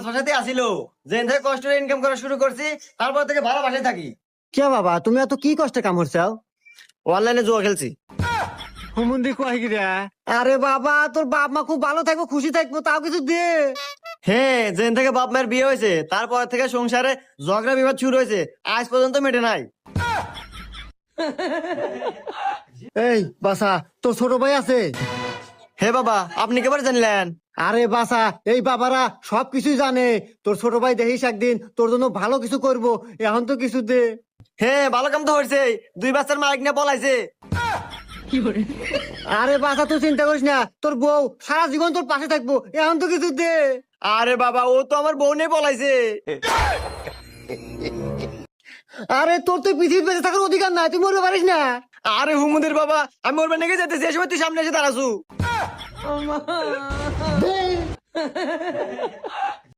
ভাষাতে আসিল, যেন থেকে কষ্ট ইনকাম করা শুরু করছি, তারপর থেকে ভালো বাসায় থাকি। কে বাবা, তুমি এত কি কষ্টে কামড়ছাও? অনলাইনে জুয়া খেলছি। হুমুন্দি কয় কি রে? আরে বাবা, তোর বাপ মা খুব ভালো থাকবো, খুশি থাকবো, তাও কিছু দে। হ্যাঁ, যেন থেকে বাপ মায়ের বিয়ে হয়েছে তারপর থেকে সংসারে ঝগড়া বিবাদ শুরু হয়েছে, আজ পর্যন্ত মেটে নাই। এই বাসা, তোর ছোট ভাই আছে? হে বাবা, আপনি কেবার জানলেন? আরে বাসা, এই বাবারা সবকিছুই জানে। তোর ছোট ভাই দেখিস একদিন তোর জন্য ভালো কিছু করব, এখন তো কিছু দে। হ্যাঁ, ভালো কাম তো হয়েছে, 2 বাচ্চার মাইক নিয়ে পলাইছে। আরে বাসা, তুই চিন্তা করিস না, তোর বউ সারা জীবন তোর পাশে থাকবো, এখন তো কিছু দে। আরে বাবা, ও তো আমার বউ নিয়ে পলাইছে। আরে তোর তো পৃথিবীর বেঁচে থাকার অধিকার নাই, তুই মরতে পারিস না। আরে হুমুদের বাবা, আমি ওর বাড়ি নিয়ে যেতেছি, এ সময় তুই সামনে এসে দাঁড়াছু।